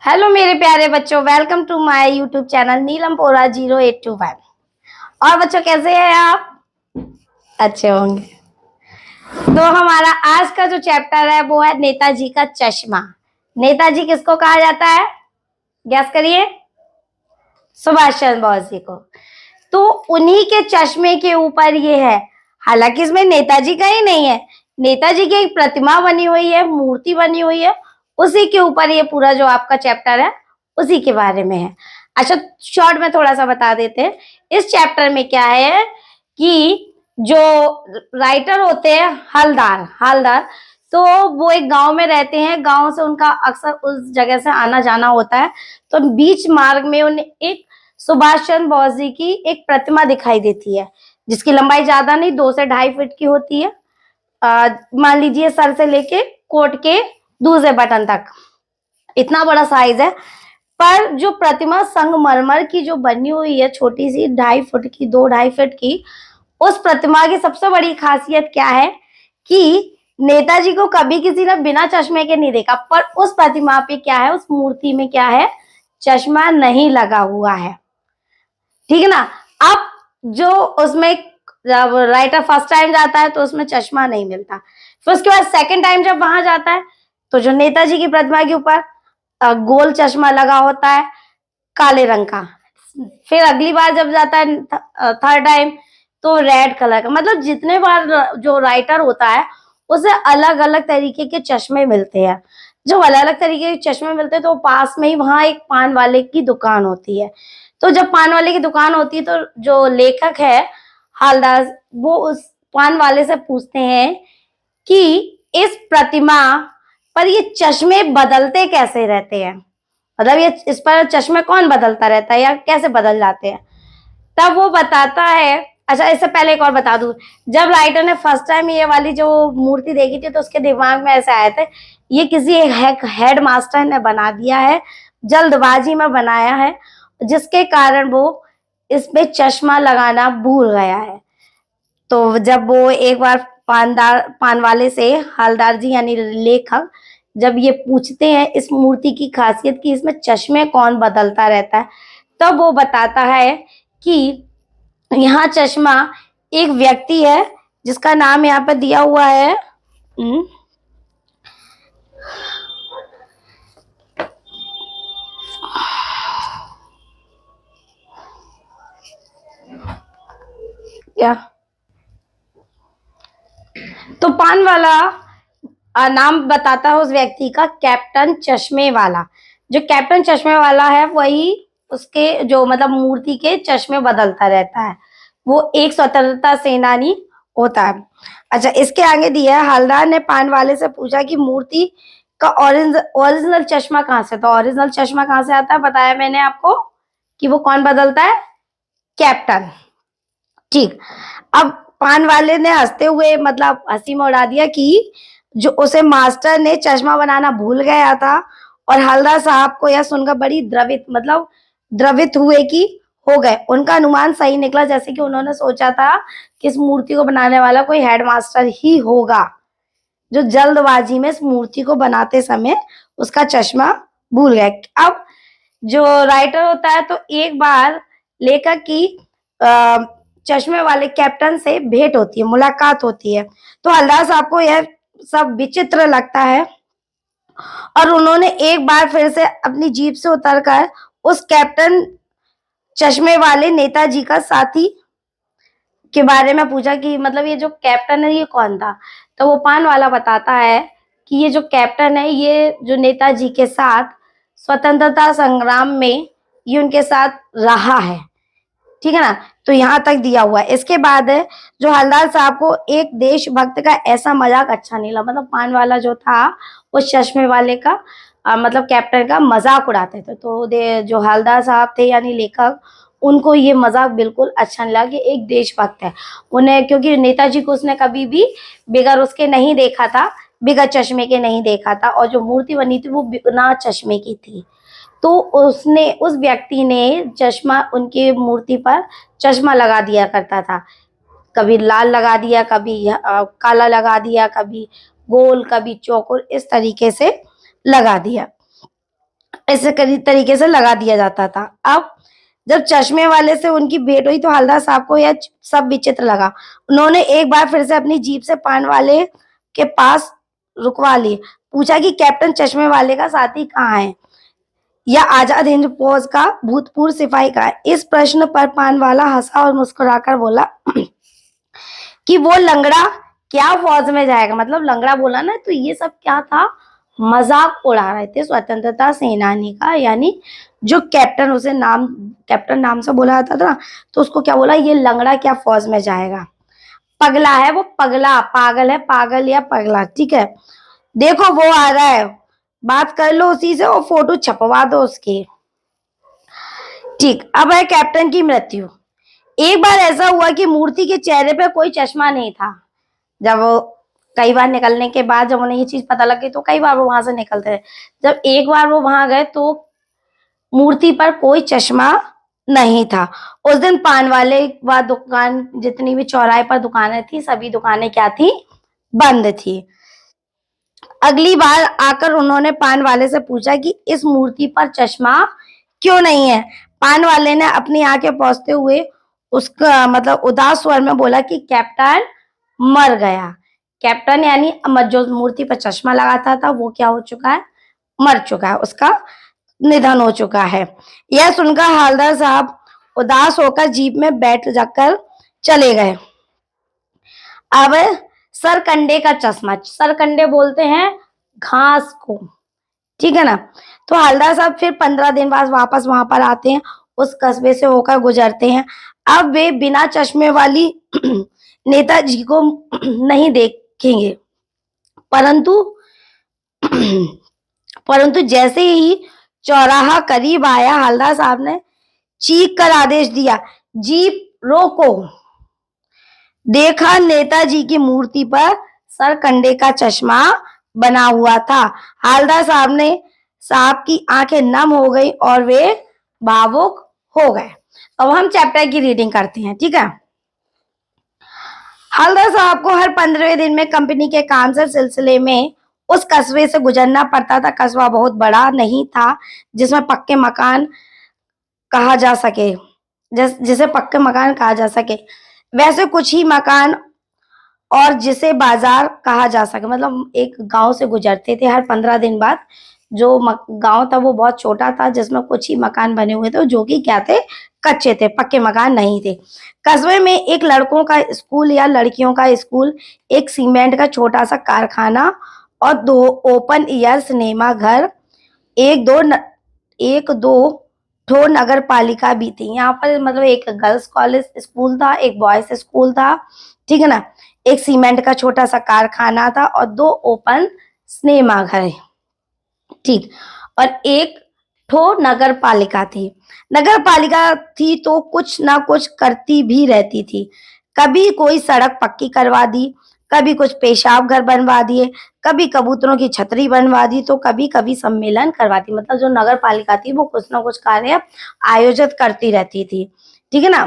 Hello मेरे प्यारे बच्चों, welcome to my YouTube channel Neelam Pora 0821। और बच्चों कैसे हैं आप? अच्छे होंगे। तो हमारा आज का जो चैप्टर है वो है नेताजी का चश्मा। नेताजी किसको कहा जाता है? गैस करिए। सुभाष चंद्र बोस जी को। तो उन्हीं के चश्मे के ऊपर ये है। हालांकि इसमें नेताजी का ही नहीं है, नेताजी की एक प्रतिमा बनी हुई है, मूर्ति बनी हुई है, उसी के ऊपर ये पूरा जो आपका चैप्टर है उसी के बारे में है। अच्छा, शॉर्ट में थोड़ा सा बता देते हैं। इस चैप्टर में क्या है कि जो राइटर होते हैं हलदार हलदार, तो वो एक गांव में रहते हैं। गांव से उनका अक्सर उस जगह से आना जाना होता है। तो बीच मार्ग में उन्हें एक सुभाष चंद्र बोस जी की एक प्रतिमा दिखाई देती है, जिसकी लंबाई ज्यादा नहीं, 2 से 2.5 फीट की होती है। मान लीजिए सर से लेके कोट के दूसरे बटन तक इतना बड़ा साइज है। पर जो प्रतिमा संगमरमर की जो बनी हुई है, छोटी सी 2.5 फुट की, 2-2.5 फीट की, उस प्रतिमा की सबसे बड़ी खासियत क्या है कि नेताजी को कभी किसी ने बिना चश्मे के नहीं देखा। पर उस प्रतिमा पे क्या है, उस मूर्ति में क्या है, चश्मा नहीं लगा हुआ है। ठीक है ना। अब जो उसमें जब राइटर फर्स्ट टाइम जाता है तो उसमें चश्मा नहीं मिलता। फिर उसके बाद सेकंड टाइम जब वहां जाता है तो जो नेताजी की प्रतिमा के ऊपर गोल चश्मा लगा होता है, काले रंग का। फिर अगली बार जब जाता है थर्ड टाइम, तो रेड कलर का। मतलब जितने बार जो राइटर होता है उसे अलग अलग तरीके के चश्मे मिलते हैं। जब अलग अलग तरीके के चश्मे मिलते हैं तो पास में ही वहां एक पान वाले की दुकान होती है। तो जब पान वाले की दुकान होती है तो जो लेखक है हालदार, वो उस पान वाले से पूछते हैं कि इस प्रतिमा पर ये चश्मे बदलते कैसे रहते हैं, मतलब ये इस पर चश्मे कौन बदलता रहता है या कैसे बदल जाते हैं। तब वो बताता है। अच्छा, इससे पहले एक और बता दूं। जब राइटर ने फर्स्ट टाइम ये वाली जो मूर्ति देखी थी तो उसके दिमाग में ऐसे आया था, ये किसी एक हेड मास्टर ने बना दिया है, जल्दबाजी में बनाया है, जिसके कारण वो इसमें चश्मा लगाना भूल गया है। तो जब वो एक बार पान वाले से हलदार जी यानी लेखक जब ये पूछते हैं इस मूर्ति की खासियत कि इसमें चश्मे कौन बदलता रहता है, तब वो बताता है कि यहाँ चश्मा एक व्यक्ति है जिसका नाम यहाँ पे दिया हुआ है। क्या? तो पान वाला नाम बताता है उस व्यक्ति का, कैप्टन चश्मे वाला। जो कैप्टन चश्मे वाला है वही उसके जो मतलब मूर्ति के चश्मे बदलता रहता है। वो एक स्वतंत्रता सेनानी होता है। अच्छा, इसके आगे दिया है, हलदार ने पान वाले से पूछा कि मूर्ति का ओरिजिनल चश्मा कहाँ से। तो ओरिजिनल चश्मा कहाँ से आता है, बताया मैंने आपको कि वो कौन बदलता है, कैप्टन। ठीक। अब पान वाले ने हंसते हुए मतलब हंसी में उड़ा दिया कि जो उसे मास्टर ने चश्मा बनाना भूल गया था। और हलदार साहब को यह सुनकर बड़ी द्रवित मतलब द्रवित हुए कि हो गए। उनका अनुमान सही निकला, जैसे कि उन्होंने सोचा था कि इस मूर्ति को बनाने वाला कोई हेडमास्टर ही होगा, जो जल्दबाजी में इस मूर्ति को बनाते समय उसका चश्मा भूल गया। अब जो राइटर होता है तो एक बार लेखक की चश्मे वाले कैप्टन से भेंट होती है, मुलाकात होती है। तो हलदार साहब को यह सब विचित्र लगता है और उन्होंने एक बार फिर से अपनी जीप से उतरकर उस कैप्टन चश्मे वाले नेताजी का साथी के बारे में पूछा कि मतलब ये जो कैप्टन है ये कौन था। तो वो पान वाला बताता है कि ये जो कैप्टन है ये जो नेताजी के साथ स्वतंत्रता संग्राम में ये उनके साथ रहा है। ठीक है ना। तो यहाँ तक दिया हुआ है। इसके बाद जो हलदार साहब को एक देशभक्त का ऐसा मजाक अच्छा नहीं लगा। मतलब पान वाला जो था उस चश्मे वाले का मतलब कैप्टन का मजाक उड़ाते थे। तो जो हलदार साहब थे यानी लेखक, उनको ये मजाक बिल्कुल अच्छा नहीं लगा कि एक देशभक्त है उन्हें, क्योंकि नेताजी को उसने कभी भी बिगर उसके नहीं देखा था, बिगर चश्मे के नहीं देखा था। और जो मूर्ति बनी थी वो बिना चश्मे की थी। तो उसने उस व्यक्ति ने चश्मा उनकी मूर्ति पर चश्मा लगा दिया करता था। कभी लाल लगा दिया, कभी काला लगा दिया, कभी गोल, कभी चौकोर, इस तरीके से लगा दिया। ऐसे तरीके से लगा दिया जाता था। अब जब चश्मे वाले से उनकी भेंट हुई तो हवलदार साहब को यह सब विचित्र लगा। उन्होंने एक बार फिर से अपनी जीप से पान वाले के पास रुकवा ली, पूछा कि कैप्टन चश्मे वाले का साथी कहाँ है, या आजाद हिंद फौज का भूतपूर्व सिपाही कहाँ है। इस प्रश्न पर पान वाला हंसा और मुस्कुराकर बोला कि वो लंगड़ा क्या फौज में जाएगा। मतलब लंगड़ा बोला ना, तो ये सब क्या था, मजाक उड़ा रहे थे स्वतंत्रता सेनानी का, यानी जो कैप्टन, उसे कैप्टन नाम से बोला जाता था ना, तो उसको क्या बोला, ये लंगड़ा क्या फौज में जाएगा, पगला है वो, पगला, पागल है, पागल या पगला, ठीक है। देखो वो आ रहा है, बात कर लो उसी से और फोटो छपवा दो उसकी। ठीक, अब है कैप्टन की मृत्यु। एक बार ऐसा हुआ कि मूर्ति के चेहरे पे कोई चश्मा नहीं था। जब वो कई बार निकलने के बाद जब उन्हें ये चीज पता लगी तो कई बार वो वहां से निकलते रहे। जब एक बार वो वहां गए तो मूर्ति पर कोई चश्मा नहीं था। उस दिन पान वाले व दुकान, जितनी भी चौराहे पर दुकानें थी, सभी दुकानें क्या थी, बंद थी। अगली बार आकर उन्होंने पान वाले से पूछा कि इस मूर्ति पर चश्मा क्यों नहीं है। पान वाले ने अपनी आंखें पोंछते हुए उसका मतलब उदास स्वर में बोला कि कैप्टन मर गया। कैप्टन यानी जो मूर्ति पर चश्मा लगाता था वो क्या हो चुका है, मर चुका है, उसका निधन हो चुका है। यह सुनकर हवलदार साहब उदास होकर जीप में बैठ जाकर चले गए। अब सरकंडे का चश्मा, सरकंडे बोलते हैं घास को, ठीक है ना। तो हवलदार साहब फिर 15 दिन बाद वापस वहां पर आते हैं, उस कस्बे से होकर गुजरते हैं। अब वे बिना चश्मे वाली नेताजी को नहीं देखेंगे, परंतु परंतु जैसे ही चौराहा करीब आया, हवलदार साहब ने चीख कर आदेश दिया, जीप रोको। देखा नेताजी की मूर्ति पर सरकंडे का चश्मा बना हुआ था। हवलदार साहब की आंखें नम हो गई और वे भावुक हो गए। अब हम चैप्टर की रीडिंग करते हैं, ठीक है। हवलदार साहब को हर 15वें दिन में कंपनी के काम से सिलसिले में उस कस्बे से गुजरना पड़ता था। कस्बा बहुत बड़ा नहीं था जिसमें पक्के मकान कहा जा सके, जिसे पक्के मकान कहा जा सके, वैसे कुछ ही मकान और जिसे बाजार कहा जा सके। मतलब एक गांव से गुजरते थे हर 15 दिन बाद। जो गांव था वो बहुत छोटा था जिसमें कुछ ही मकान बने हुए थे जो कि क्या थे, कच्चे थे, पक्के मकान नहीं थे। कस्बे में एक लड़कों का स्कूल या लड़कियों का स्कूल, एक सीमेंट का छोटा सा कारखाना और 2 ओपन एयर सिनेमा घर, एक दो ठो नगर पालिका भी थी। यहाँ पर मतलब एक गर्ल्स कॉलेज स्कूल था, एक बॉयज स्कूल था, ठीक है ना। एक सीमेंट का छोटा सा कारखाना था और 2 ओपन सिनेमा घर, ठीक। और एक ठो नगर पालिका थी। नगर पालिका थी तो कुछ ना कुछ करती भी रहती थी। कभी कोई सड़क पक्की करवा दी, कभी कुछ पेशाब घर बनवा दिए, कभी कबूतरों की छतरी बनवा दी, तो कभी कभी सम्मेलन करवा दी। मतलब जो नगर पालिका थी वो कुछ ना कुछ कार्य आयोजित करती रहती थी, ठीक है ना।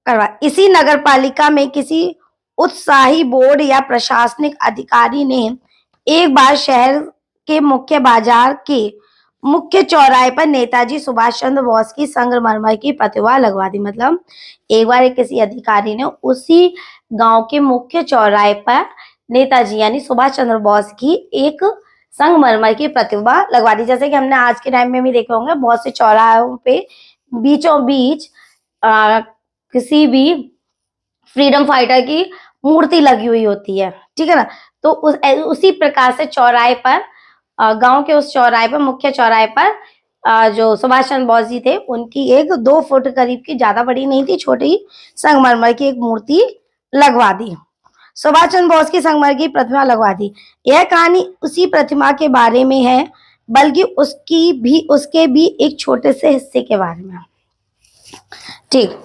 करवा इसी नगर पालिका में किसी उत्साही बोर्ड या प्रशासनिक अधिकारी ने एक बार शहर के मुख्य बाजार के मुख्य चौराहे पर नेताजी सुभाष चंद्र बोस की संगमरमर की प्रतिमा लगवा दी। मतलब एक बार किसी अधिकारी ने उसी गांव के मुख्य चौराहे पर नेताजी यानी सुभाष चंद्र बोस की एक संगमरमर की प्रतिमा लगवा दी। जैसे कि हमने आज के टाइम में भी देखे होंगे, बहुत से चौराहों पे बीचों बीच किसी भी फ्रीडम फाइटर की मूर्ति लगी हुई होती है, ठीक है ना। तो उसी प्रकार से चौराहे पर, गांव के उस चौराहे पर, मुख्य चौराहे पर जो सुभाष चंद्र बोस जी थे उनकी एक 2 फुट करीब की, ज्यादा बड़ी नहीं थी, छोटी संगमरमर की एक मूर्ति लगवा दी। सुभाष चंद्र बोस की संगमरमर की प्रतिमा लगवा दी। यह कहानी उसी प्रतिमा के बारे में है, बल्कि उसके भी एक छोटे से हिस्से के बारे में, ठीक।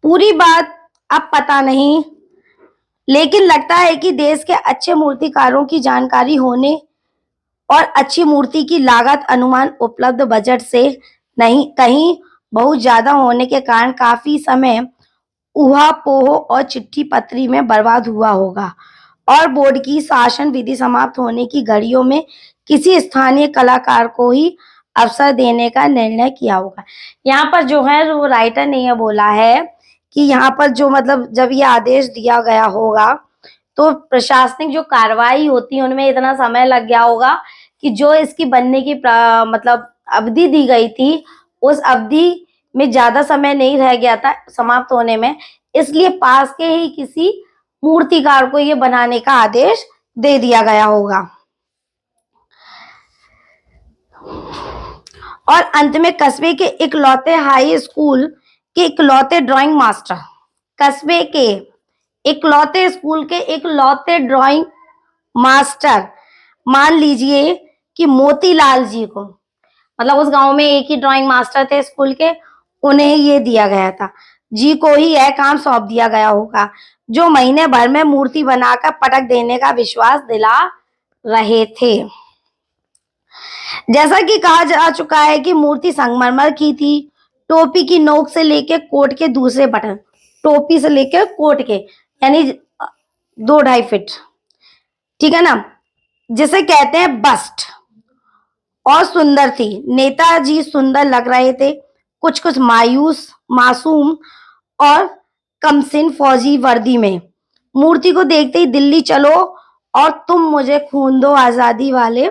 पूरी बात अब पता नहीं, लेकिन लगता है कि देश के अच्छे मूर्तिकारों की जानकारी होने और अच्छी मूर्ति की लागत अनुमान उपलब्ध बजट से नहीं कहीं बहुत ज्यादा होने के कारण काफी समय ऊहापोह और चिट्ठी पत्री में बर्बाद हुआ होगा। और बोर्ड की शासन विधि समाप्त होने की घड़ियों में किसी स्थानीय कलाकार को ही अवसर देने का निर्णय किया होगा। यहाँ पर जो है वो राइटर ने यह बोला है कि यहाँ पर जो मतलब जब ये आदेश दिया गया होगा तो प्रशासनिक जो कार्रवाई होती है उनमें इतना समय लग गया होगा कि जो इसकी बनने की मतलब अवधि दी गई थी उस अवधि में ज्यादा समय नहीं रह गया था समाप्त होने में, इसलिए पास के ही किसी मूर्तिकार को ये बनाने का आदेश दे दिया गया होगा। और अंत में कस्बे के इकलौते हाई स्कूल के इकलौते ड्राइंग मास्टर, कस्बे के इकलौते स्कूल के इकलौते ड्राइंग मास्टर मान लीजिए कि मोतीलाल जी को, मतलब उस गांव में एक ही ड्राइंग मास्टर थे स्कूल के, उन्हें ये दिया गया था, जी को ही यह काम सौंप दिया गया होगा, जो महीने भर में मूर्ति बनाकर पटक देने का विश्वास दिला रहे थे। जैसा कि कहा जा चुका है कि मूर्ति संगमरमर की थी, टोपी की नोक से लेकर कोट के दूसरे बटन, टोपी से लेकर कोट के यानी 2-2.5 फीट, ठीक है ना, जिसे कहते हैं बस्ट, और सुंदर थी। नेताजी सुंदर लग रहे थे, कुछ कुछ मायूस मासूम और कमसिन फौजी वर्दी में। मूर्ति को देखते ही दिल्ली चलो और तुम मुझे खून दो आजादी वाले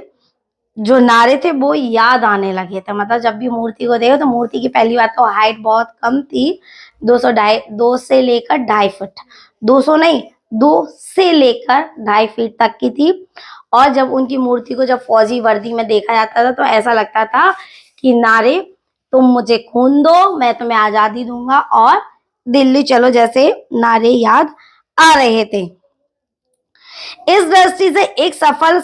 जो नारे थे वो याद आने लगे थे। मतलब जब भी मूर्ति को देखो तो मूर्ति की पहली बात तो हाइट बहुत कम थी, 2 से लेकर 2.5 फीट, 200 नहीं 2 से लेकर 2.5 फीट तक की थी। और जब उनकी मूर्ति को जब फौजी वर्दी में देखा जाता था तो ऐसा लगता था कि नारे तुम मुझे खून दो मैं तुम्हें आजादी दूंगा और दिल्ली चलो जैसे नारे याद आ रहे थे। इस दृष्टि से एक सफल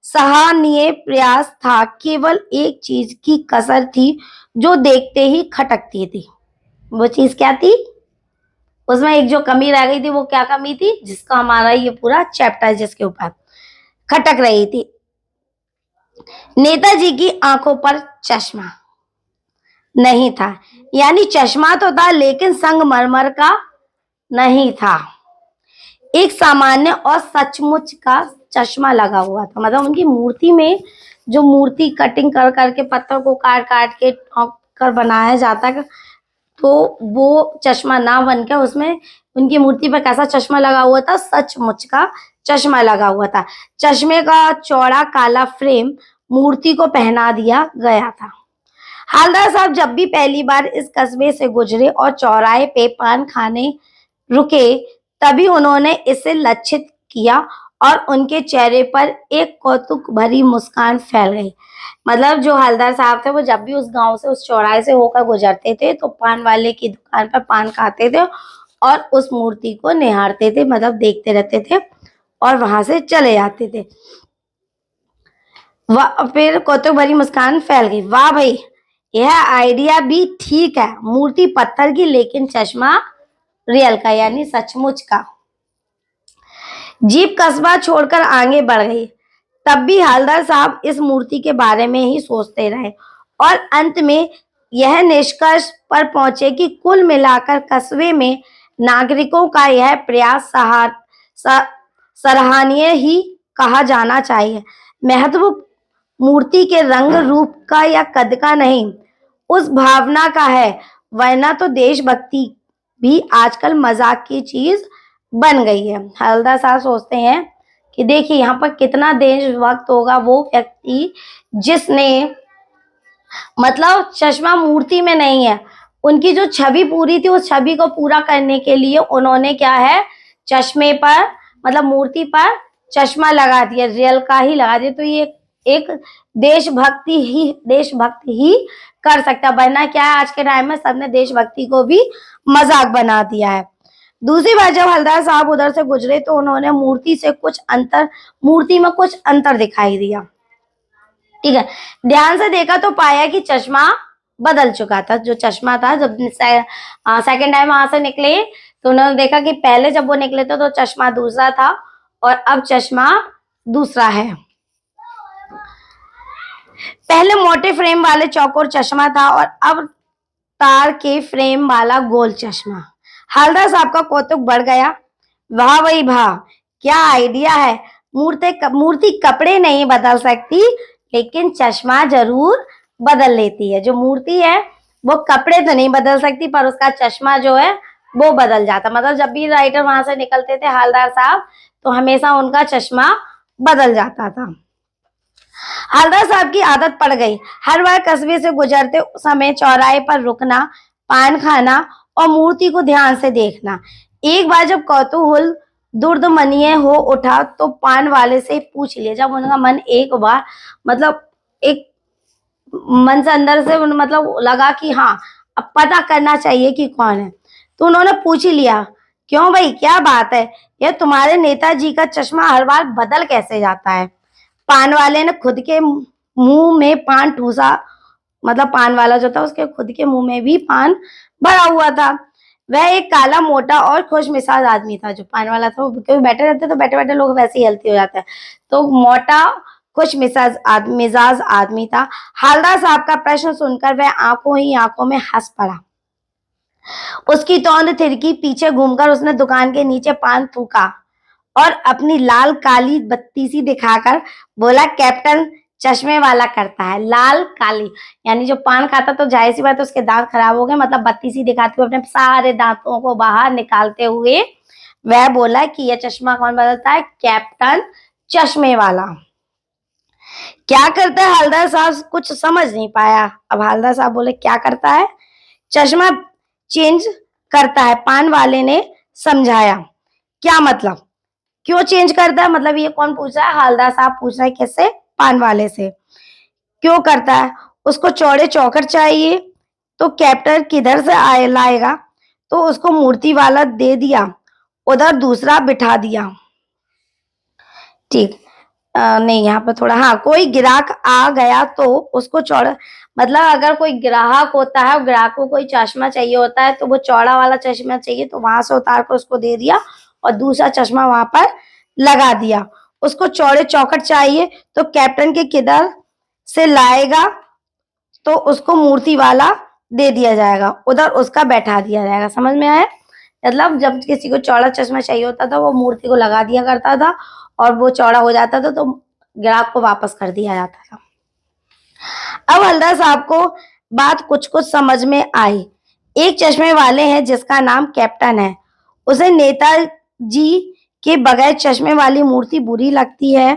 सराहनीय प्रयास था। केवल एक चीज की कसर थी जो देखते ही खटकती थी। वो चीज क्या थी? उसमें एक जो कमी रह गई थी, वो क्या कमी थी जिसका हमारा ये पूरा चैप्टर जिसके ऊपर खटक रही थी। नेताजी की आंखों पर चश्मा नहीं था, यानी चश्मा तो था लेकिन संगमरमर का नहीं था, एक सामान्य और सचमुच का चश्मा लगा हुआ था। मतलब उनकी मूर्ति में जो मूर्ति कटिंग कर करके पत्थर को काट काट के कर बनाया जाता है तो वो चश्मा ना बनकर उसमें उनकी मूर्ति पर कैसा चश्मा लगा हुआ था? सचमुच का चश्मा लगा हुआ था। चश्मे का चौड़ा काला फ्रेम मूर्ति को पहना दिया गया था। हालदार साहब जब भी पहली बार इस कस्बे से गुजरे और चौराहे पे पान खाने रुके तभी उन्होंने इसे लक्षित किया और उनके चेहरे पर एक कौतुक भरी मुस्कान फैल गई। मतलब जो हलदर साहब थे वो जब भी उस गांव से उस चौराहे से होकर गुजरते थे तो पान वाले की दुकान पर पान खाते थे और उस मूर्ति को निहारते थे, मतलब देखते रहते थे और वहां से चले जाते थे। फिर कौतुक भरी मुस्कान फैल गई। वाह भाई, यह आइडिया भी ठीक है, मूर्ति पत्थर की लेकिन चश्मा रियल का यानी सचमुच का। जीप कस्बा छोड़कर आगे बढ़ गई। तब भी हलदर साहब इस मूर्ति के बारे में ही सोचते रहे और अंत में यह निष्कर्ष पर पहुंचे कि कुल मिलाकर कस्बे में नागरिकों का यह प्रयास सराहनीय ही कहा जाना चाहिए। महत्व मूर्ति के रंग रूप का या कद का नहीं, उस भावना का है, वरना तो देशभक्ति भी आजकल मजाक की चीज बन गई है। हलदर साहब सोचते हैं कि देखिए यहाँ पर कितना देशभक्त होगा वो व्यक्ति जिसने मतलब चश्मा मूर्ति में नहीं है, उनकी जो छवि पूरी थी उस छवि को पूरा करने के लिए उन्होंने क्या है चश्मे पर मतलब मूर्ति पर चश्मा लगा दिया, रियल का ही लगा दिया। तो ये एक देशभक्ति ही कर सकता, वरना क्या है आज के टाइम में सबने देशभक्ति को भी मजाक बना दिया है। दूसरी बार जब हलदर साहब उधर से गुजरे तो उन्होंने मूर्ति में कुछ अंतर दिखाई दिया। ठीक है, ध्यान से देखा तो पाया कि चश्मा बदल चुका था। जो चश्मा था जब सेकेंड टाइम वहां से निकले तो उन्होंने देखा कि पहले जब वो निकले थे तो चश्मा दूसरा था और अब चश्मा दूसरा है। पहले मोटे फ्रेम वाले चौकोर चश्मा था और अब तार के फ्रेम वाला गोल चश्मा। हलदर साहब का कौतुक बढ़ गया। वाह भाई वाह, क्या आइडिया है। मूर्ति कपड़े नहीं बदल सकती, लेकिन चश्मा जरूर बदल लेती है। जो मूर्ति है वो कपड़े तो नहीं बदल सकती, पर उसका चश्मा जो है वो बदल जाता। मतलब जब भी राइटर वहां से निकलते थे हवलदार साहब, तो हमेशा उनका चश्मा बदल जाता था। हवलदार साहब की आदत पड़ गई हर बार कस्बे से गुजरते समय चौराहे पर रुकना, पान खाना और मूर्ति को ध्यान से देखना। एक बार जब कौतूहल दुर्दमनीय हो उठा तो पान वाले से पूछ लिया। जब उनका मन एक बार मतलब एक मन से अंदर से मतलब लगा कि हाँ अब पता करना चाहिए कि कौन है, तो उन्होंने पूछ ही लिया, क्यों भाई क्या बात है, यह तुम्हारे नेताजी का चश्मा हर बार बदल कैसे जाता है। पान वाले ने खुद के मुंह में पान ठूसा। मतलब पान वाला जो था उसके खुद के मुंह में भी पान भरा हुआ था। वह एक काला मोटा और खुश मिजाज आदमी था। जो पान वाला था वो क्योंकि बैठे रहते तो बैठे बैठे लोग वैसे ही हेल्थी हो जाते हैं, तो मोटा खुश मिजाज आदमी था। हवलदार साहब का प्रश्न सुनकर वह आंखों ही आंखों में हंस पड़ा। उसकी तौंद थिरकी, पीछे घूमकर उसने दुकान के नीचे पान थूका और अपनी लाल काली बत्ती सी दिखाकर बोला, कैप्टन चश्मे वाला करता है। लाल काली यानी जो पान खाता तो जाहिर सी बात है उसके दांत खराब हो गए। मतलब बत्ती सी दिखाते हुए अपने सारे दांतों को बाहर निकालते हुए वह बोला कि यह चश्मा कौन बदलता है, कैप्टन चश्मे वाला। क्या करता है हवलदार साहब कुछ समझ नहीं पाया। अब हवलदार साहब बोले, क्या करता है, चश्मा चेंज करता है। पान वाले ने समझाया। क्या मतलब, क्यों चेंज करता है, मतलब ये कौन पूछ रहा है, हवलदार साहब पूछ रहा है कैसे, पान वाले से। क्यों करता है, उसको चौड़े चौखट चाहिए, तो कैप्टन किधर से आए लाएगा, तो उसको मूर्ति वाला दे दिया, उधर दूसरा बिठा दिया। ठीक, नहीं यहाँ पर थोड़ा, हाँ, कोई ग्राहक आ गया तो उसको चौड़ा, मतलब अगर कोई ग्राहक होता है, ग्राहक को कोई चश्मा चाहिए होता है तो वो चौड़ा वाला चश्मा चाहिए तो वहां से उतार कर उसको दे दिया और दूसरा चश्मा वहां पर लगा दिया। उसको चौड़े चौखट चाहिए तो कैप्टन के किधर से लाएगा, तो उसको मूर्ति वाला दे दिया जाएगा, उधर उसका बैठा दिया जाएगा। समझ में आया। मतलब जब किसी को चौड़ा चश्मा चाहिए होता था वो मूर्ति को लगा दिया करता था और वो चौड़ा हो जाता था तो ग्राहक को वापस कर दिया जाता था। अब हवलदार साहब को बात कुछ कुछ समझ में आई। एक चश्मे वाले हैं जिसका नाम कैप्टन है, उसे नेताजी के बगैर चश्मे वाली मूर्ति बुरी लगती है,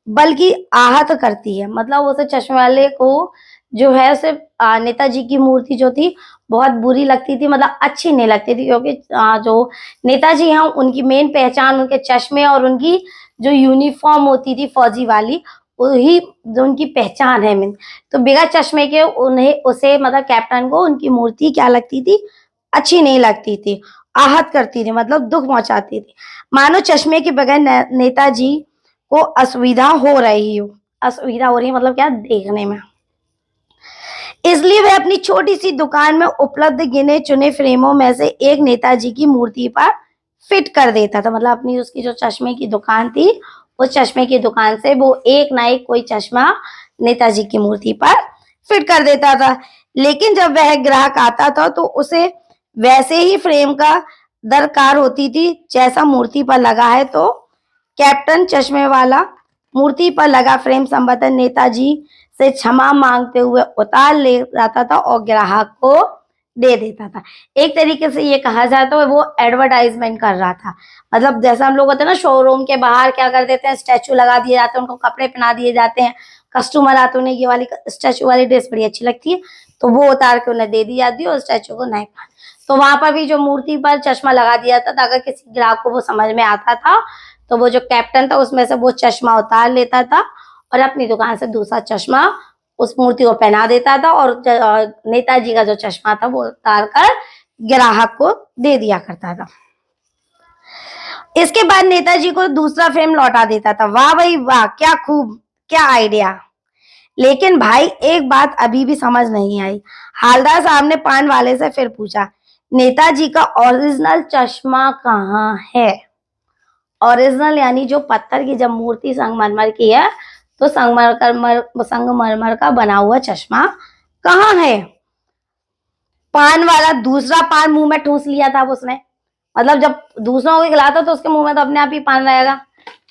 बल्कि आहत करती है। मतलब उसे चश्मे वाले को जो है उसे नेताजी की मूर्ति जो थी बहुत बुरी लगती थी, मतलब अच्छी नहीं लगती थी, क्योंकि जो नेताजी हैं उनकी मेन पहचान उनके चश्मे और उनकी जो यूनिफॉर्म होती थी फौजी वाली, वही जो उनकी पहचान है मेन। तो बिना चश्मे के उन्हें उसे मतलब कैप्टन को उनकी मूर्ति क्या लगती थी, अच्छी नहीं लगती थी, आहत करती थी, मतलब दुख पहुंचाती थी। मानो चश्मे के बगैर नेताजी को असुविधा हो रही हो। असुविधा हो रही है मतलब क्या, देखने में। इसलिए वह अपनी छोटी सी दुकान में उपलब्ध गिने चुने फ्रेमों में से एक नेताजी की मूर्ति पर फिट कर देता था। मतलब अपनी उसकी जो चश्मे की दुकान थी उस चश्मे की दुकान से वो एक ना एक कोई चश्मा नेताजी की मूर्ति पर फिट कर देता था। लेकिन जब वह ग्राहक आता था तो उसे वैसे ही फ्रेम का दरकार होती थी जैसा मूर्ति पर लगा है। तो कैप्टन चश्मे वाला मूर्ति पर लगा फ्रेम संबंधन नेताजी से क्षमा मांगते हुए उतार ले जाता था और ग्राहक को दे देता था। एक तरीके से ये कहा जाता है वो एडवर्टाइजमेंट कर रहा था। मतलब जैसा हम लोग होते हैं ना शोरूम के बाहर क्या कर देते हैं, स्टैचू लगा दिए जाते हैं, उनको कपड़े पहना दिए जाते हैं, कस्टमर आते उन्हें ये वाली स्टैचू वाली ड्रेस बड़ी अच्छी लगती है तो वो उतार के उन्हें दे दी जाती है और स्टैचू को नहीं पहना। तो वहां पर भी जो मूर्ति पर चश्मा लगा दिया जाता था, अगर किसी ग्राहक को वो समझ में आता था तो वो जो कैप्टन था उसमें से वो चश्मा उतार लेता था और अपनी दुकान से दूसरा चश्मा उस मूर्ति को पहना देता था और नेताजी का जो चश्मा था वो उतार कर ग्राहक को दे दिया करता था। इसके बाद नेताजी को दूसरा फ्रेम लौटा देता था। वाह भाई वाह, क्या खूब, क्या आइडिया। लेकिन भाई एक बात अभी भी समझ नहीं आई। हवलदार साहब ने पान वाले से फिर पूछा, नेताजी का ओरिजिनल चश्मा कहाँ है। ओरिजिनल यानी जो पत्थर की जब मूर्ति संगमरमर की है तो संगमरमर का बना हुआ चश्मा कहाँ है। पान वाला दूसरा पान मुंह में ठूस लिया था उसने। मतलब जब दूसरों को खिलाता तो उसके मुंह में तो अपने आप ही पान रहेगा,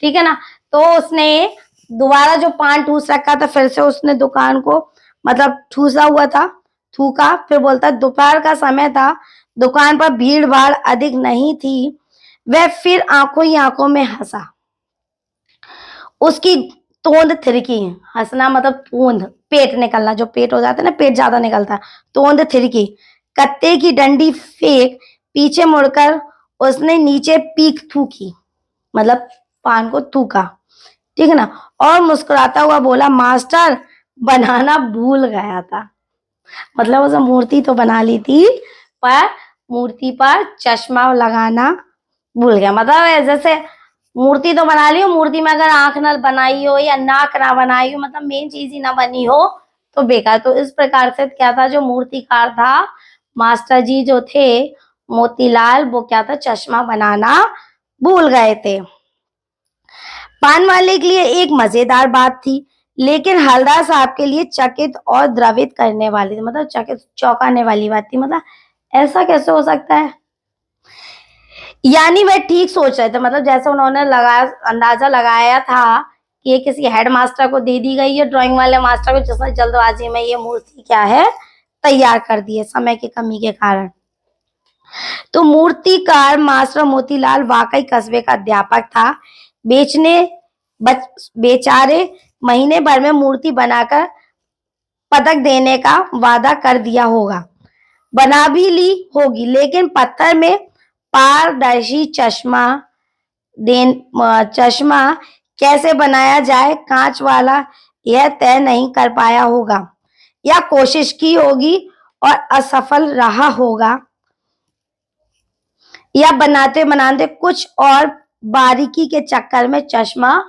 ठीक है ना। तो उसने दोबारा जो पान ठूस रखा था, फिर से उसने दुकान को मतलब ठूसा हुआ था, थूका। फिर बोलता दोपहर का समय था, दुकान पर भीड़ भाड़ अधिक नहीं थी। वह फिर आंखों ही आंखों में हंसा। उसकी तोंद थिरकी। हंसना मतलब तोंद, पेट निकलना, जो पेट हो जाता है ना, पेट ज्यादा निकलता है, तोंद थिरकी। कत्ते की डंडी फेंक पीछे मुड़कर उसने नीचे पीक थूकी, मतलब पान को थूका, ठीक है ना। और मुस्कुराता हुआ बोला, मास्टर बनाना भूल गया था। मतलब उसने मूर्ति तो बना ली थी, पर मूर्ति पर चश्मा लगाना भूल गया। मतलब जैसे मूर्ति तो बना ली हो, मूर्ति में अगर आंख ना बनाई हो या नाक ना बनाई हो, मतलब मेन चीज ही ना बनी हो, तो बेकार। तो इस प्रकार से क्या था, जो मूर्तिकार था, मास्टर जी जो थे मोतीलाल, वो क्या था, चश्मा बनाना भूल गए थे। पान वाले के लिए एक मजेदार बात थी, लेकिन हलदार साहब के लिए चकित और द्रवित करने वाली थी, मतलब चकित चौंकाने वाली बात थी। मतलब ऐसा कैसे हो सकता है, यानी वह ठीक सोच रहे थे। मतलब जैसे उन्होंने लगाया, अंदाजा लगाया था कि ये किसी हेड मास्टर को दे दी गई है, ड्राइंग वाले मास्टर को, जिसने जल्दबाजी में ये मूर्ति क्या है तैयार कर दी है समय की कमी के कारण। तो मूर्तिकार मास्टर मोतीलाल वाकई कस्बे का अध्यापक था। बेचारे महीने भर में मूर्ति बनाकर पदक देने का वादा कर दिया होगा, बना भी ली होगी, लेकिन पत्थर में पारदर्शी चश्मा कैसे बनाया जाए, कांच वाला, यह तय नहीं कर पाया होगा, या कोशिश की होगी और असफल रहा होगा, या बनाते बनाते कुछ और बारीकी के चक्कर में चश्मा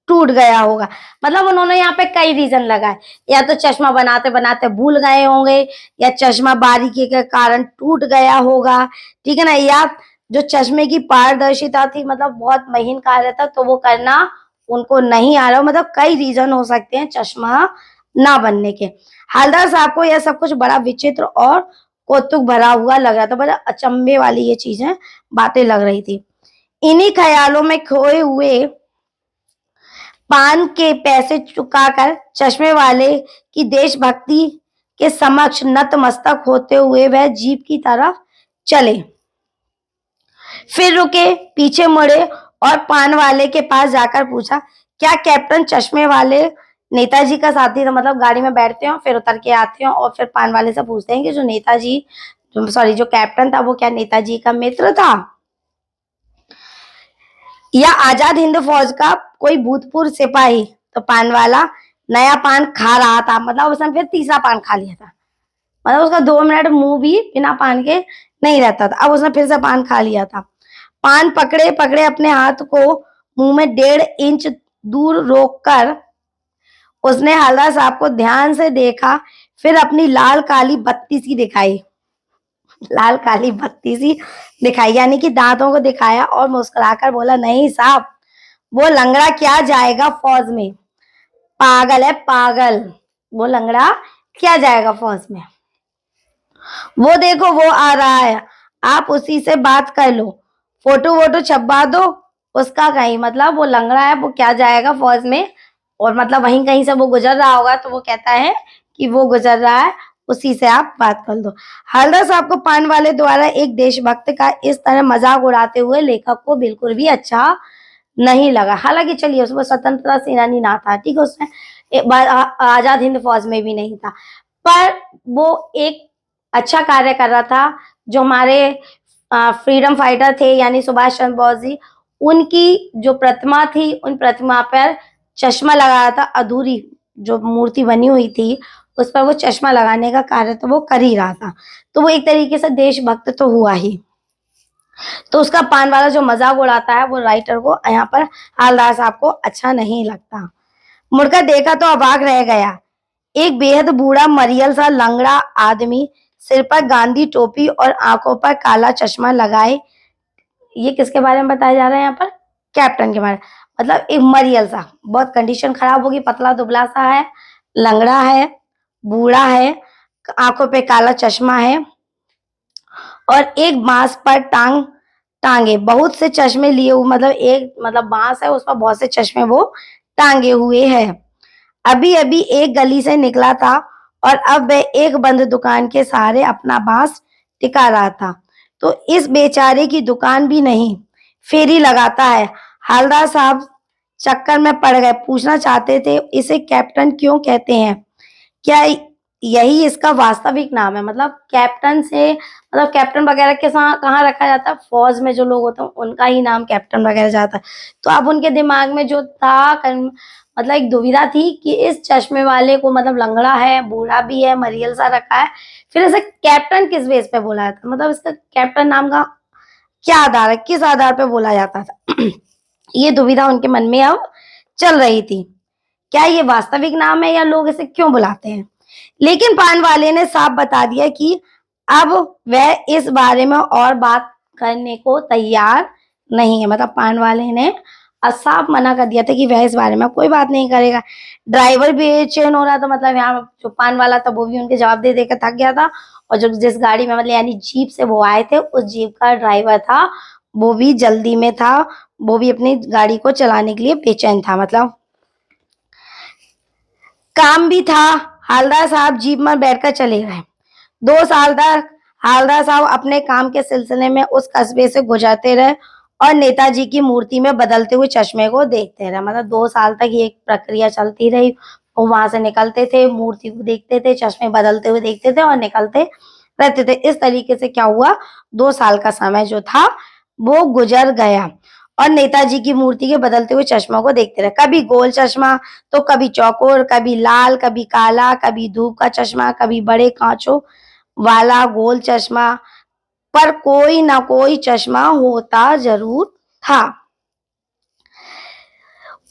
टूट गया होगा। मतलब उन्होंने यहाँ पे कई रीजन लगाए, या तो चश्मा बनाते बनाते भूल गए होंगे, या चश्मा बारीकी के कारण टूट गया होगा, ठीक है ना, या जो चश्मे की पारदर्शिता थी, मतलब बहुत महीन कार्य था, तो वो करना उनको नहीं आ रहा। मतलब कई रीजन हो सकते हैं चश्मा ना बनने के। हलदर साहब को यह सब कुछ बड़ा विचित्र और कौतुक भरा हुआ लग रहा था, बड़ा अचंभे वाली ये चीजें बातें लग रही थी। इन्हीं ख्यालों में खोए हुए पान के पैसे चुकाकर चश्मे वाले की देशभक्ति के समक्ष नतमस्तक होते हुए वह जीप की तरफ चले। फिर रुके, पीछे मुड़े और पान वाले के पास जाकर पूछा, क्या कैप्टन चश्मे वाले नेताजी का साथी था। मतलब गाड़ी में बैठते हो, फिर उतर के आते हो, और फिर पान वाले से पूछते हैं कि जो नेताजी, जो कैप्टन था, वो क्या नेताजी का मित्र था, या आजाद हिंद फौज का कोई भूतपूर्व सिपाही। तो पान वाला नया पान खा रहा था, मतलब उसने फिर तीसरा पान खा लिया था, मतलब उसका 2 मिनट मुंह भी बिना पान के नहीं रहता था। अब उसने फिर से पान खा लिया था। पान पकड़े पकड़े अपने हाथ को मुंह में 1.5 इंच दूर रोककर उसने हलदार साहब को ध्यान से देखा, फिर अपनी लाल काली बत्ती सी दिखाई, लाल काली बत्ती सी दिखाई, यानी कि दांतों को दिखाया, और मुस्कुराकर बोला, नहीं साहब, वो लंगड़ा क्या जाएगा फौज में, पागल है पागल, वो लंगड़ा क्या जाएगा फौज में, वो देखो वो आ रहा है, आप उसी से बात कर लो, फोटो वोटो छपवा दो उसका कहीं। मतलब वो लंगड़ा है, वो क्या जाएगा फौज में, और मतलब वहीं कहीं से वो गुजर रहा होगा, तो वो कहता है कि वो गुजर रहा है, उसी से आप बात कर दो। हलदर साहब को पान वाले द्वारा एक देशभक्त का इस तरह मजाक उड़ाते हुए लेखक को बिल्कुल भी अच्छा नहीं लगा। हालांकि चलिए, उसमें स्वतंत्रता सेनानी ना था, ठीक है, उसने आजाद हिंद फौज में भी नहीं था, पर वो एक अच्छा कार्य कर रहा था। जो हमारे फ्रीडम फाइटर थे, यानी सुभाष चंद्र बोस जी, उनकी जो प्रतिमा थी, उन प्रतिमा पर चश्मा लगाया था, अधूरी जो मूर्ति बनी हुई थी उस पर वो चश्मा लगाने का कार्य तो वो कर ही रहा था, तो वो एक तरीके से देशभक्त तो हुआ ही। तो उसका पान वाला जो मजाक उड़ाता है, वो राइटर को यहाँ पर हालदार साहब को अच्छा नहीं लगता। मुड़कर देखा तो अबाक रह गया। एक बेहद बूढ़ा मरियल सा लंगड़ा आदमी, सिर पर गांधी टोपी और आंखों पर काला चश्मा लगाए। ये किसके बारे में बताया जा रहा है यहाँ पर, कैप्टन के बारे में। मतलब एक मरियल सा, बहुत कंडीशन खराब होगी, पतला दुबला सा है, लंगड़ा है, बूढ़ा है, आंखों पे काला चश्मा है, और एक बांस पर टांग टांगे, बहुत से चश्मे लिए हुए, मतलब एक मतलब बांस है, उस पर बहुत से चश्मे वो टांगे हुए है। अभी अभी एक गली से निकला था और अब वह एक बंद दुकान के सहारे अपना बांस टिका रहा था। तो इस बेचारे की दुकान भी नहीं, फेरी लगाता है। हवलदार साहब चक्कर में पड़ गए, पूछना चाहते थे इसे कैप्टन क्यों कहते हैं, क्या यही इसका वास्तविक नाम है। मतलब कैप्टन से, मतलब कैप्टन वगैरह के साथ कहाँ रखा जाता है, फौज में जो लोग होते हैं उनका ही नाम कैप्टन वगैरह जाता है। तो अब उनके दिमाग में जो था मतलब एक दुविधा थी कि इस चश्मे वाले को, मतलब लंगड़ा है, बूढ़ा भी है, मरियल सा रखा है, फिर इसे कैप्टन किस बेस पे बोला जाता, मतलब इसका कैप्टन नाम का क्या आधार है, किस आधार पे बोला जाता था। ये दुविधा उनके मन में अब चल रही थी, क्या ये वास्तविक नाम है या लोग इसे क्यों बुलाते हैं। लेकिन पान वाले ने साफ बता दिया कि अब वह इस बारे में और बात करने को तैयार नहीं है। मतलब पान वाले ने साफ मना कर दिया था कि वह इस बारे में कोई बात नहीं करेगा। ड्राइवर भी बेचैन हो रहा था, मतलब यहाँ जो पान वाला था वो भी उनके जवाब दे देकर थक गया था। और जो जिस गाड़ी में, मतलब यानी जीप से वो आए थे, उस जीप का ड्राइवर था, वो भी जल्दी में था, वो भी अपनी गाड़ी को चलाने के लिए बेचैन था। मतलब काम भी था। हवलदार साहब जीप में बैठकर चले गए। 2 साल तक हवलदार साहब अपने काम के सिलसिले में उस कस्बे से गुजरते रहे और नेताजी की मूर्ति में बदलते हुए चश्मे को देखते रहे। मतलब 2 साल तक ये प्रक्रिया चलती रही। वो वहां से निकलते थे, मूर्ति को देखते थे, चश्मे बदलते हुए देखते थे और निकलते रहते थे। इस तरीके से क्या हुआ, 2 साल का समय जो था वो गुजर गया और नेताजी की मूर्ति के बदलते हुए चश्मों को देखते रहे। कभी गोल चश्मा, तो कभी चौकोर, कभी लाल, कभी काला, कभी धूप का चश्मा, कभी बड़े कांचों वाला गोल चश्मा, पर कोई ना कोई चश्मा होता जरूर था।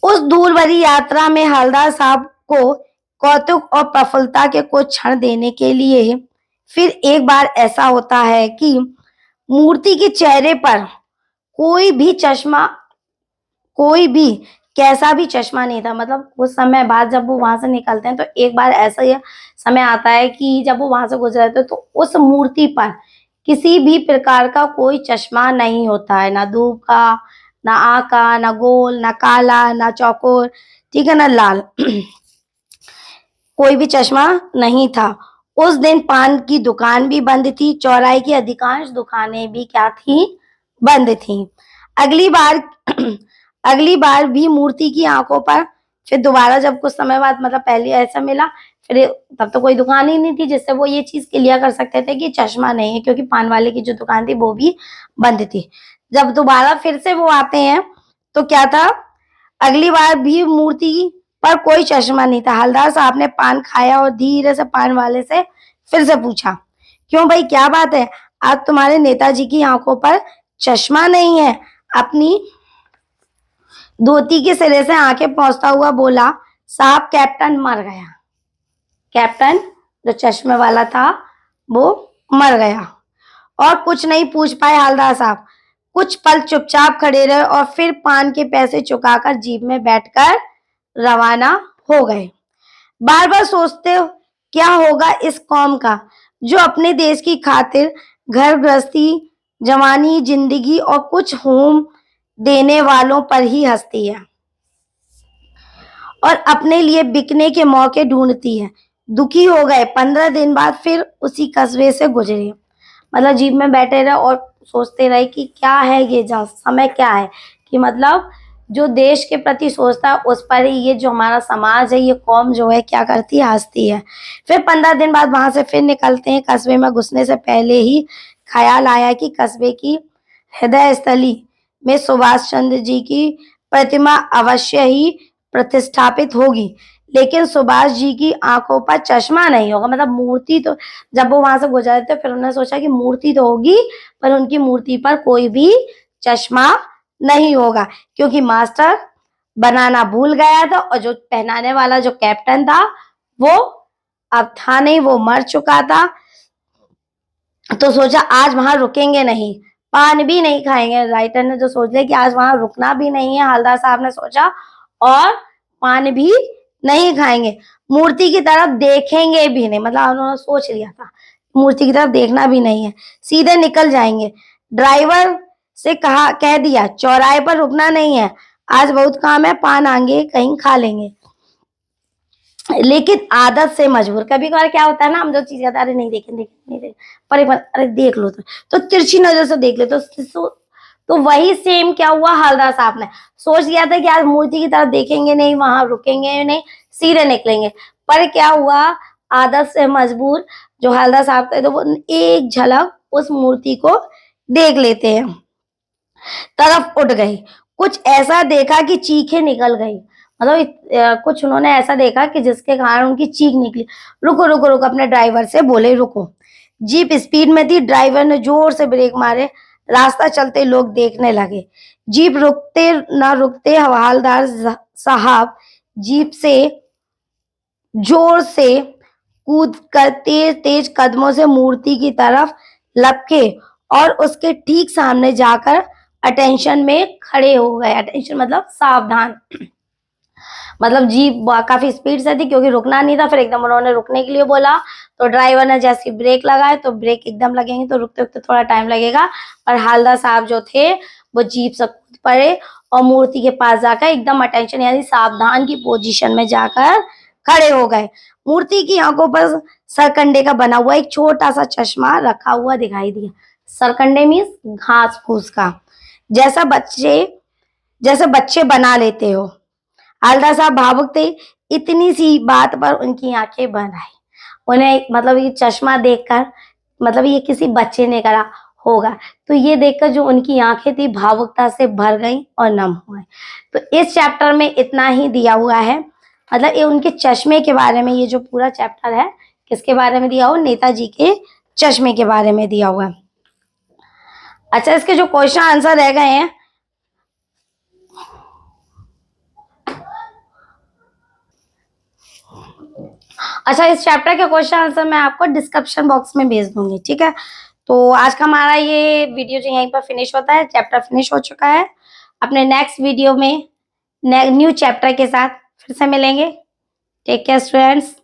उस दूर भरी यात्रा में हवलदार साहब को कौतुक और प्रफुल्लता के कुछ क्षण देने के लिए फिर एक बार ऐसा होता है कि मूर्ति के चेहरे पर कोई भी चश्मा, कोई भी कैसा भी चश्मा नहीं था। मतलब कुछ समय बाद जब वो वहां से निकलते हैं तो एक बार ऐसा ही समय आता है कि जब वो वहां से गुजरते हैं तो उस मूर्ति पर किसी भी प्रकार का कोई चश्मा नहीं होता है, ना धूप का, ना आँख का, ना गोल, ना काला, ना चौकोर, ठीक है, ना लाल। कोई भी चश्मा नहीं था। उस दिन पान की दुकान भी बंद थी, चौराहे की अधिकांश दुकानें भी क्या थी, बंद थी। अगली बार अगली बार भी मूर्ति की आंखों पर फिर दोबारा जब कुछ समय बाद, मतलब पहले ऐसा मिला, फिर तब तो कोई दुकान ही नहीं थी जिससे वो ये चीज क्लियर कर सकते थे कि चश्मा नहीं है, क्योंकि पान वाले की जो दुकान थी वो भी बंद थी। जब दोबारा फिर से वो आते हैं तो क्या था, अगली बार भी मूर्ति पर कोई चश्मा नहीं था। हवलदार साहब ने पान खाया और धीरे से पान वाले से फिर से पूछा, क्यों भाई, क्या बात है, आज तुम्हारे नेताजी की आंखों पर चश्मा नहीं है। अपनी धोती के सिरे से आंखें पोंछता हुआ बोला, साहब कैप्टन मर गया। कैप्टन जो चश्मे वाला था वो मर गया। और कुछ नहीं पूछ पाए हवलदार साहब। कुछ पल चुपचाप खड़े रहे और फिर पान के पैसे चुकाकर जीप में बैठकर रवाना हो गए। बार बार सोचते हो क्या होगा इस कौम का जो अपने देश की खातिर घर गृहस्थी, जवानी, जिंदगी और कुछ होम देने वालों पर ही हंसती है और अपने लिए बिकने के मौके ढूंढती है। दुखी हो गए। 15 दिन बाद फिर उसी कस्बे से गुजरे। मतलब जीप में बैठे रहे और सोचते रहे कि क्या है ये समय, क्या है कि मतलब जो देश के प्रति सोचता है उस पर ही ये जो हमारा समाज है, ये कौम जो है क्या करती है, हंसती है। फिर 15 दिन बाद वहां से फिर निकलते हैं। कस्बे में घुसने से पहले ही ख्याल आया कि कस्बे की हृदय स्थली में सुभाष चंद्र जी की प्रतिमा अवश्य ही प्रतिष्ठापित होगी, लेकिन सुभाष जी की आंखों पर चश्मा नहीं होगा। मतलब मूर्ति तो, जब वो वहां से गुजरे थे फिर उन्होंने सोचा कि मूर्ति तो होगी पर उनकी मूर्ति पर कोई भी चश्मा नहीं होगा, क्योंकि मास्टर बनाना भूल गया था और जो पहनाने वाला जो कैप्टन था वो अब था नहीं, वो मर चुका था। तो सोचा आज वहां रुकेंगे नहीं, पान भी नहीं खाएंगे। राइटर ने जो सोच लिया कि आज वहां रुकना भी नहीं है, हवलदार साहब ने सोचा, और पान भी नहीं खाएंगे, मूर्ति की तरफ देखेंगे भी नहीं। मतलब उन्होंने सोच लिया था मूर्ति की तरफ देखना भी नहीं है, सीधे निकल जाएंगे। ड्राइवर से कह दिया चौराहे पर रुकना नहीं है, आज बहुत काम है, पान आएंगे कहीं खा लेंगे। लेकिन आदत से मजबूर, कभी कभार क्या होता है ना, हम जो चीज कहते हैं अरे नहीं देखें नहीं देखें, पर एक बार अरे देख लो तो तिरछी नजर से देख ले तो वही सेम क्या हुआ, हलदार साहब ने सोच लिया था कि आज मूर्ति की तरफ देखेंगे नहीं, वहां रुकेंगे नहीं, सीधे निकलेंगे। पर क्या हुआ, आदत से मजबूर जो हलदार साहब थे तो वो एक झलक उस मूर्ति को देख लेते हैं, तरफ उठ गई। कुछ ऐसा देखा कि चीखें निकल गई, मतलब कुछ उन्होंने ऐसा देखा कि जिसके कारण उनकी चीख निकली। रुको रुको रुको, अपने ड्राइवर से बोले रुको। जीप स्पीड में थी, ड्राइवर ने जोर से ब्रेक मारे, रास्ता चलते लोग देखने लगे। जीप रुकते ना रुकते हवलदार साहब जीप से जोर से कूद कर तेज तेज कदमों से मूर्ति की तरफ लपके और उसके ठीक सामने जाकर अटेंशन में खड़े हो गए। अटेंशन मतलब सावधान, मतलब जीप काफी स्पीड से थी क्योंकि रुकना नहीं था, फिर एकदम उन्होंने रुकने के लिए बोला तो ड्राइवर ने जैसे ब्रेक लगाए तो ब्रेक एकदम लगेंगे तो रुकते रुकते थोड़ा टाइम लगेगा। और हवलदार साहब जो थे वो जीप से कूद पड़े और मूर्ति के पास जाकर एकदम अटेंशन यानी सावधान की पोजीशन में जाकर खड़े हो गए। मूर्ति की आंखों पर सरकंडे का बना हुआ एक छोटा सा चश्मा रखा हुआ दिखाई दिया। सरकंडे मीन्स घास फूस का, जैसे बच्चे बना लेते हो। हवलदार साहब भावुक थे, इतनी सी बात पर उनकी आंखें बन आई। उन्हें मतलब ये चश्मा देखकर, मतलब ये किसी बच्चे ने करा होगा, तो ये देखकर जो उनकी आंखें थी भावुकता से भर गई और नम हो गई। तो इस चैप्टर में इतना ही दिया हुआ है, मतलब ये उनके चश्मे के बारे में, ये जो पूरा चैप्टर है किसके बारे में दिया हुआ, नेताजी के चश्मे के बारे में दिया हुआ है। अच्छा, इसके जो क्वेश्चन आंसर रह गए हैं, अच्छा इस चैप्टर के क्वेश्चन आंसर मैं आपको डिस्क्रिप्शन बॉक्स में भेज दूंगी, ठीक है। तो आज का हमारा ये वीडियो जो यहीं पर फिनिश होता है, चैप्टर फिनिश हो चुका है। अपने नेक्स्ट वीडियो में न्यू चैप्टर के साथ फिर से मिलेंगे। Take care students.